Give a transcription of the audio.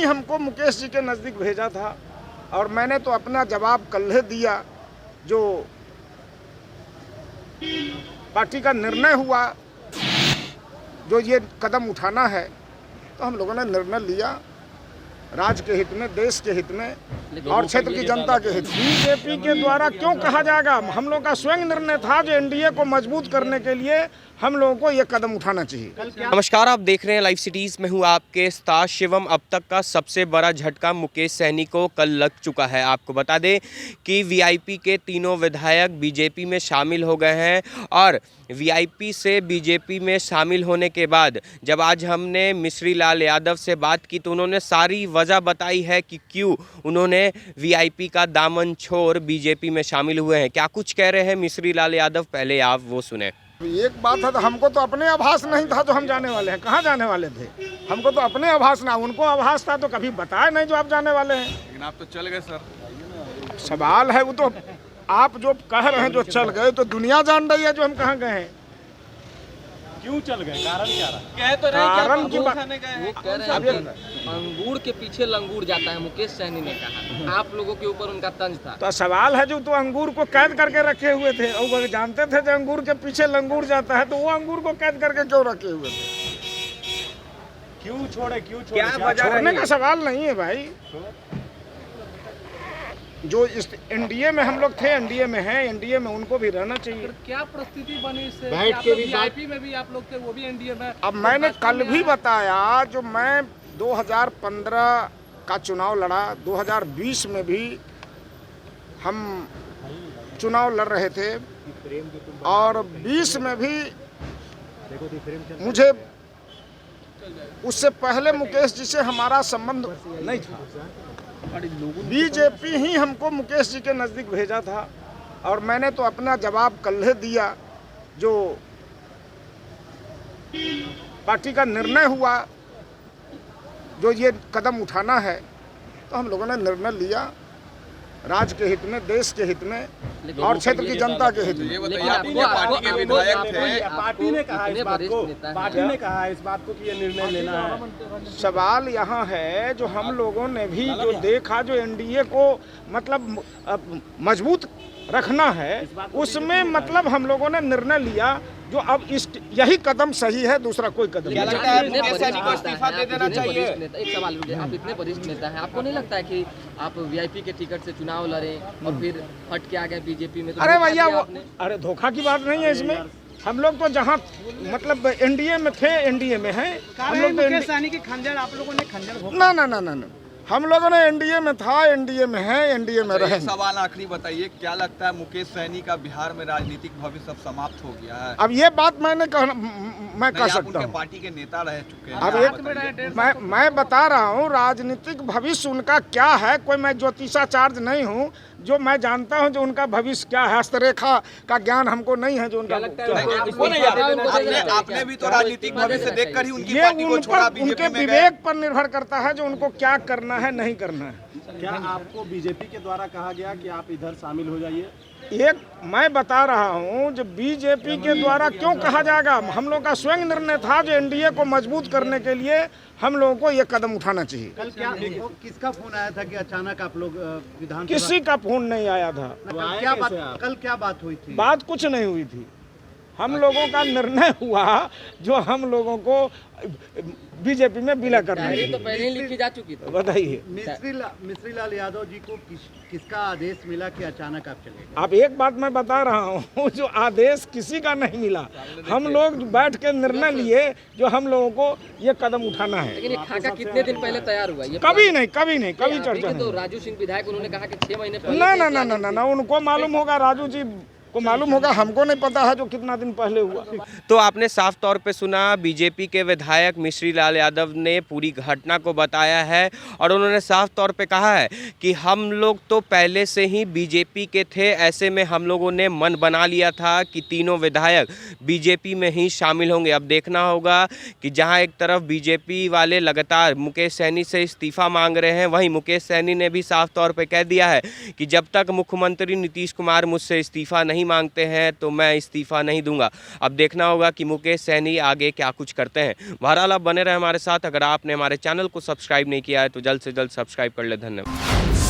हमको मुकेश जी के नज़दीक भेजा था और मैंने तो अपना जवाब कल ही दिया। जो पार्टी का निर्णय हुआ, जो ये कदम उठाना है, तो हम लोगों ने निर्णय लिया राज्य के हित में, देश के हित में और क्षेत्र की जनता के हित में। बीजेपी के द्वारा क्यों कहा जाएगा? हम लोग का स्वयं निर्णय था जो एनडीए को मजबूत करने के लिए हम लोगों को ये कदम उठाना चाहिए। नमस्कार, आप देख रहे हैं लाइव सिटीज़ में हूँ आपके साथ शिवम। अब तक का सबसे बड़ा झटका मुकेश सहनी को कल लग चुका है। आपको बता दें कि वीआईपी के तीनों विधायक बीजेपी में शामिल हो गए हैं और वीआईपी से बीजेपी में शामिल होने के बाद जब आज हमने मिश्री लाल यादव से बात की तो उन्होंने सारी वजह बताई है कि क्यों उन्होंने वीआईपी का दामन छोड़ बीजेपी में शामिल हुए हैं। क्या कुछ कह रहे हैं मिश्री लाल यादव, पहले आप वो सुने। एक बात है, तो हमको तो अपने आभास नहीं था जो हम जाने वाले हैं। कहाँ जाने वाले थे? हमको तो अपने आभास ना, उनको आभास था तो कभी बताया नहीं जो आप जाने वाले हैं। लेकिन आप तो चल गए सर। सवाल है वो तो आप जो कह रहे हैं जो चल गए, तो दुनिया जान रही है जो हम कहाँ गए हैं। क्यों चल गए? कारण क्या रहा? कह तो रहे कारण कि की आप बात खाने गए हैं। वो कह रहे हैं कि अंगूर के पीछे लंगूर जाता है, मुकेश सहनी ने कहा। आप लोगों के ऊपर उनका तंज था। तो सवाल है जो तो अंगूर को कैद करके रखे हुए थे और वो जानते थे जो अंगूर के पीछे लंगूर जाता है, तो वो अंगूर को कैद करके क्यों रखे हुए थे? क्यों छोड़े? क्या वजह छोड़ने रही? का सवाल नहीं है भाई। जो इस एनडीए में हम लोग थे, एनडीए में हैं, एनडीए में उनको भी रहना चाहिए। क्या परिस्थिति बनी इससे? बैठ के भी वीआईपी में भी आप लोग थे, वो भी एनडीए में। अब मैंने कल भी बताया जो मैं 2015 का चुनाव लड़ा, 2020 में भी हम चुनाव लड़ रहे थे और 20 में भी मुझे उससे पहले मुकेश जी से हमारा संबंध नहीं था। बीजेपी ही हमको मुकेश जी के नज़दीक भेजा था और मैंने तो अपना जवाब कल ही दिया। जो पार्टी का निर्णय हुआ, जो ये कदम उठाना है, तो हम लोगों ने निर्णय लिया राज्य के हित में, देश के हित में और क्षेत्र की जनता के हित में। ये बताइए, आप ये पार्टी के विधायक थे। पार्टी ने कहा इस बात को, पार्टी ने कहा इस बात को कि ये निर्णय लेना है। सवाल यहाँ है जो हम लोगों ने भी जो देखा, जो एनडीए को मतलब मजबूत रखना है, उसमें मतलब हम लोगों ने निर्णय लिया जो अब यही कदम सही है, दूसरा कोई कदम नहीं। लगता है मुकेश सहनी को इस्तीफा दे देना चाहिए? एक सवाल, आप इतने वरिष्ठ नेता हैं, आपको नहीं लगता है कि आप वीआईपी के टिकट से चुनाव लड़े और फिर हट के आ गए बीजेपी में? तो अरे भैया वो, अरे धोखा की बात नहीं है इसमें। हम लोग तो जहाँ मतलब एनडीए में थे, एनडीए में हैं हम लोग। मुकेश सहनी की खंजर आप लोगों ने खंजर ना ना ना ना ना, हम लोगों ने एनडीए में था, एनडीए में है, एनडीए में रहे। सवाल आखिरी बताइए, क्या लगता है मुकेश सहनी का बिहार में राजनीतिक भविष्य अब समाप्त हो गया है? अब ये बात मैं कह सकता हूँ। पार्टी के नेता रह चुके हैं। अब एक मैं बता रहा हूँ राजनीतिक भविष्य उनका क्या है। कोई मैं ज्योतिषाचार्य नहीं हूँ, जो मैं जानता हूँ जो उनका भविष्य क्या है। हस्तरेखा का ज्ञान हमको नहीं है जो उनका आपने भी तो राजनीतिक भविष्य देखकर ही उनकी ये पार्टी को छोड़ा, उनके बीजेपी में गए। विवेक पर निर्भर करता है जो उनको क्या करना है, नहीं करना है। क्या आपको बीजेपी के द्वारा कहा गया कि आप इधर शामिल हो जाइए? एक मैं बता रहा हूँ जो बीजेपी के द्वारा क्यों कहा जाएगा? हम लोग का स्वयं निर्णय था जो एनडीए को मजबूत करने के लिए हम लोगों को ये कदम उठाना चाहिए। कल क्या किसका फोन आया था कि अचानक आप लोग विधान किसी का फोन नहीं आया था। कल क्या बात हुई थी? बात कुछ नहीं हुई थी। हम लोगों का निर्णय हुआ जो हम लोगों को बीजेपी में विलय करना है। तो पहले ही लिखी जा चुकी थी। बताइए, मिश्री लाल यादव जी को किसका आदेश मिला कि अचानक आप चले गए? अब एक बात मैं बता रहा हूँ जो आदेश किसी का नहीं मिला, हम लोग बैठ के निर्णय लिए जो हम लोगों को ये कदम उठाना है। लेकिन ये खाका कितने दिन पहले तैयार हुआ? ये कभी नहीं, कभी नहीं, कभी चर्चा तो नहीं। राजू सिंह विधायक उन्होंने कहा कि 6 महीने पहले ना ना ना ना ना ना, उनको मालूम होगा, राजू जी को मालूम होगा, हमको नहीं पता है जो कितना दिन पहले हुआ। तो आपने साफ तौर पे सुना, बीजेपी के विधायक मिश्री लाल यादव ने पूरी घटना को बताया है और उन्होंने साफ तौर पे कहा है कि हम लोग तो पहले से ही बीजेपी के थे, ऐसे में हम लोगों ने मन बना लिया था कि तीनों विधायक बीजेपी में ही शामिल होंगे। अब देखना होगा कि जहां एक तरफ बीजेपी वाले लगातार मुकेश सहनी से इस्तीफा मांग रहे हैं, वहीं मुकेश सहनी ने भी साफ तौर पर कह दिया है कि जब तक मुख्यमंत्री नीतीश कुमार मुझसे इस्तीफा नहीं नहीं मांगते हैं तो मैं इस्तीफ़ा नहीं दूंगा। अब देखना होगा कि मुकेश सहनी आगे क्या कुछ करते हैं। बहरहाल आप बने रहे हमारे साथ। अगर आपने हमारे चैनल को सब्सक्राइब नहीं किया है तो जल्द से जल्द सब्सक्राइब कर ले। धन्यवाद।